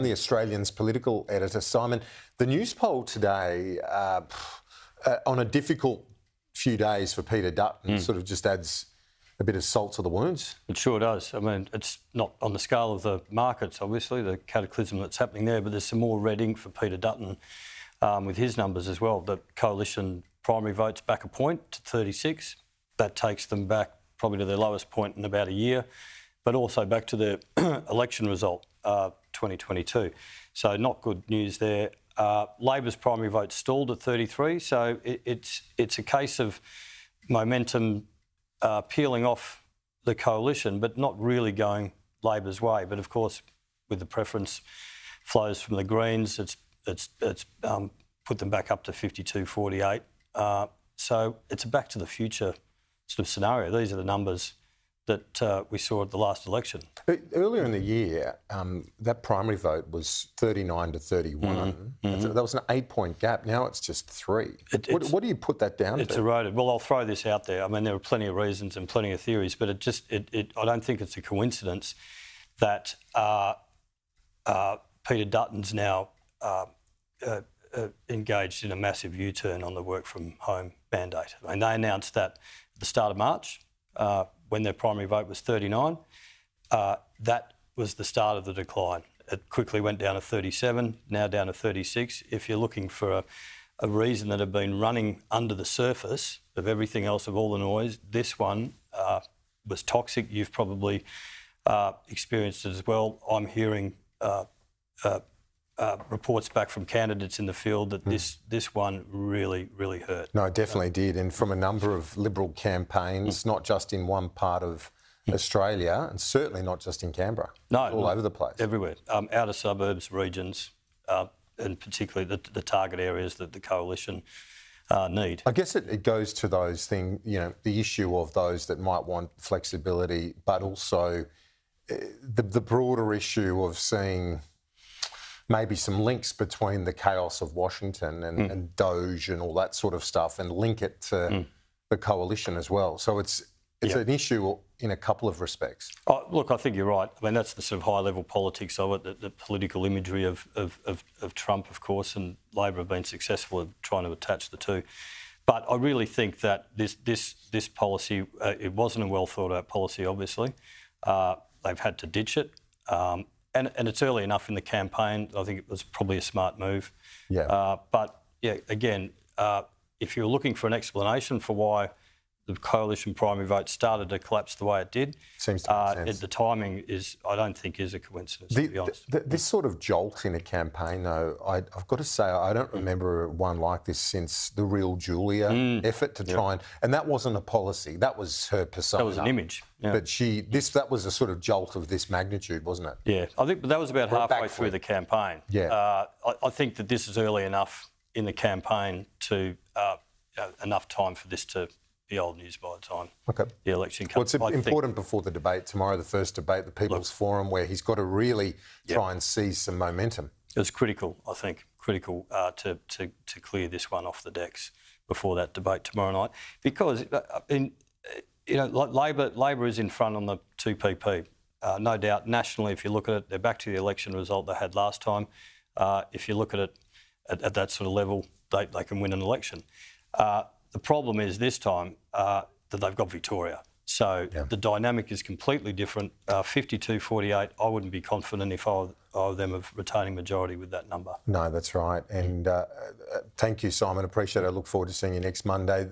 The Australian's political editor. Simon, the Newspoll today, on a difficult few days for Peter Dutton, sort of just adds a bit of salt to the wounds. It sure does. I mean, it's not on the scale of the markets, obviously, the cataclysm that's happening there, but there's some more red ink for Peter Dutton with his numbers as well. The coalition primary votes back a point to 36. That takes them back probably to their lowest point in about a year, but also back to their election result, 2022. So not good news there. Labor's primary vote stalled at 33, so it's a case of momentum peeling off the coalition, but not really going Labor's way. But of course, with the preference flows from the Greens, it's put them back up to 52-48. So it's a back to the future sort of scenario. These are the numbers that we saw at the last election. Earlier in the year, that primary vote was 39 to 31. That was an 8-point gap. Now it's just 3. What do you put that down to? It's eroded. Well, I'll throw this out there. I mean, there are plenty of reasons and plenty of theories, but I don't think it's a coincidence that Peter Dutton's now engaged in a massive U-turn on the work from home mandate. I mean, they announced that at the start of March, when their primary vote was 39, that was the start of the decline. It quickly went down to 37, now down to 36. If you're looking for a reason that had been running under the surface of everything else, of all the noise, this one was toxic. You've probably experienced it as well. I'm hearing reports back from candidates in the field that this one really hurt. No, it definitely did. And from a number of Liberal campaigns, not just in one part of Australia, and certainly not just in Canberra. No, all over the place. Everywhere. Outer suburbs, regions, and particularly the target areas that the coalition need. I guess it goes to those things, you know, the issue of those that might want flexibility, but also the broader issue of seeing maybe some links between the chaos of Washington and Doge and all that sort of stuff, and link it to the coalition as well. So it's an issue in a couple of respects. Oh, look, I think you're right. I mean, that's the sort of high-level politics of it, the political imagery of Trump, of course, and Labor have been successful at trying to attach the two. But I really think that this policy, it wasn't a well-thought-out policy, obviously. They've had to ditch it. And it's early enough in the campaign. I think it was probably a smart move. Yeah. But, yeah, again, if you're looking for an explanation for why the coalition primary vote started to collapse the way it did, seems to make sense. The timing I don't think is a coincidence, to be honest. This sort of jolt in a campaign, though, I've got to say, I don't remember one like this since the Real Julia effort to try and that wasn't a policy, that was her persona. That was an image. Yeah. But that was a sort of jolt of this magnitude, wasn't it? Yeah, I think that was about halfway through the campaign. Yeah. I think that this is early enough in the campaign to enough time for this to be old news by the time the election comes. Well, it's important before the debate tomorrow, the first debate, the People's Forum, where he's got to really try and seize some momentum. It's critical, I think, to clear this one off the decks before that debate tomorrow night, because Labor is in front on the 2PP. No doubt, nationally, if you look at it, they're back to the election result they had last time. If you look at it at that sort of level, they can win an election. The problem is this time that they've got Victoria. So the dynamic is completely different. 52-48, I wouldn't be confident if I were them of retaining majority with that number. No, that's right. And thank you, Simon. Appreciate it. I look forward to seeing you next Monday.